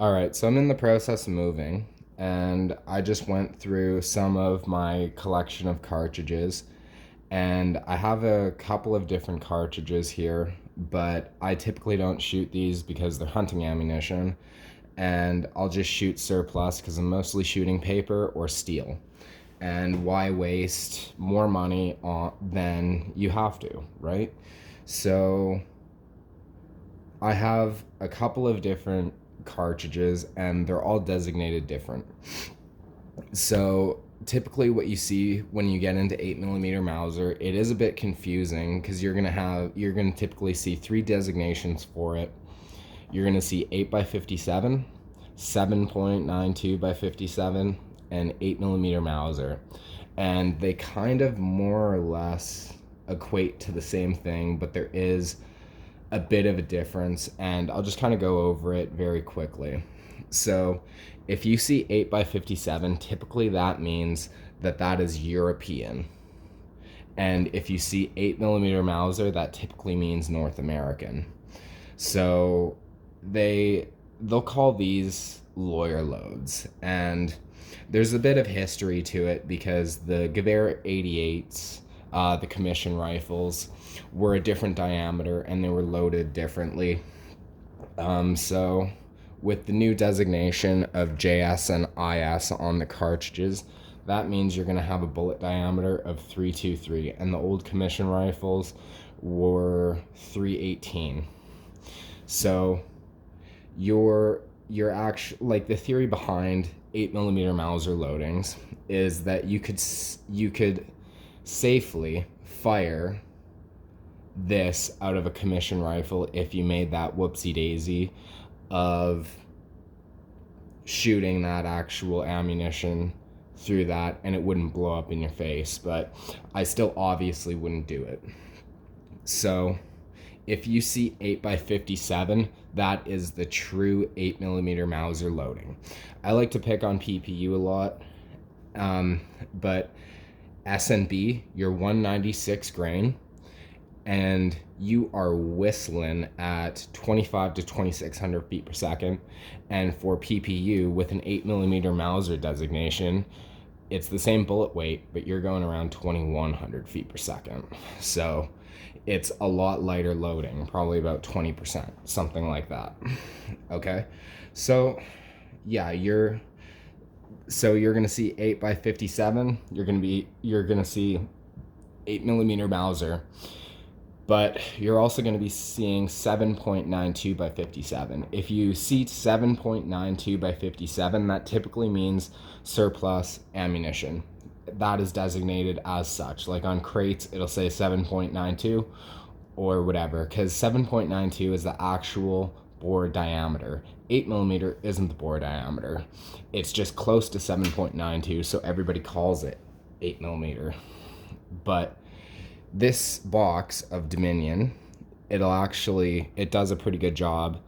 All right, so I'm in the process of moving, and I just went through some of my collection of cartridges, and I have a couple of different cartridges here, but I typically don't shoot these because they're hunting ammunition, and I'll just shoot surplus because I'm mostly shooting paper or steel. And why waste more money than you have to, right? So I have a couple of different cartridges and they're all designated different. So typically what you see when you get into 8 millimeter Mauser, it is a bit confusing because you're gonna typically see three designations for it. You're gonna see 8 by 57, 7.92 by 57, and 8 millimeter Mauser. And they kind of more or less equate to the same thing, but there is a bit of a difference, and I'll just kind of go over it very quickly. So, if you see 8 by 57, typically that means that that is European. And if you see 8 millimeter Mauser, that typically means North American. So, they'll call these lawyer loads, and there's a bit of history to it because the Gewehr 88s, the commission rifles, were a different diameter and they were loaded differently. So, with the new designation of JS and IS on the cartridges, that means you're going to have a bullet diameter of 323, and the old commission rifles were 318. So, your actual, like, the theory behind 8 millimeter Mauser loadings is that you could safely fire this out of a commission rifle if you made that whoopsie daisy of shooting that actual ammunition through that and it wouldn't blow up in your face, but I still obviously wouldn't do it. So if you see 8 by 57, that is the true 8 millimeter Mauser loading. I like to pick on PPU a lot, but S&B, you're 196 grain, and you are whistling at 25 to 2600 feet per second. And for PPU with an 8 millimeter Mauser designation, it's the same bullet weight, but you're going around 2100 feet per second. So it's a lot lighter loading, probably about 20%, something like that. Okay, so yeah, you're gonna see 8 by 57. You're gonna see 8 millimeter Mauser, but you're also going to be seeing 7.92 by 57. If you see 7.92 by 57, that typically means surplus ammunition. That is designated as such. Like on crates, it'll say 7.92 or whatever, because 7.92 is the actual bore diameter. 8 millimeter isn't the bore diameter. It's just close to 7.92, so everybody calls it 8 millimeter. But this box of Dominion, it does a pretty good job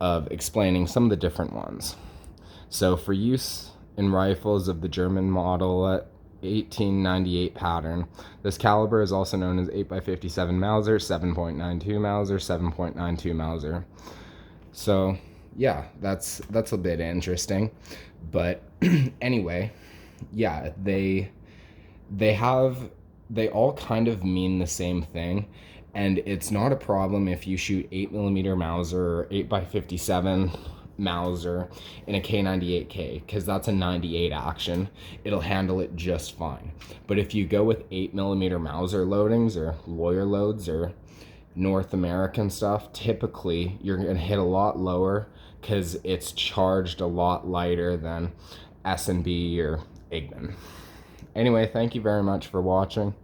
of explaining some of the different ones. So for use in rifles of the German model 1898 pattern, this caliber is also known as 8 by 57 Mauser, 7.92 Mauser, 7.92 Mauser. So yeah, that's a bit interesting. But anyway, yeah, they all kind of mean the same thing, and it's not a problem if you shoot 8 millimeter Mauser or 8 by 57 Mauser in a K98K, because that's a 98 action. It'll handle it just fine. But if you go with 8 millimeter Mauser loadings or lawyer loads or North American stuff, typically you're gonna hit a lot lower because it's charged a lot lighter than S&B or Igman. Anyway, thank you very much for watching.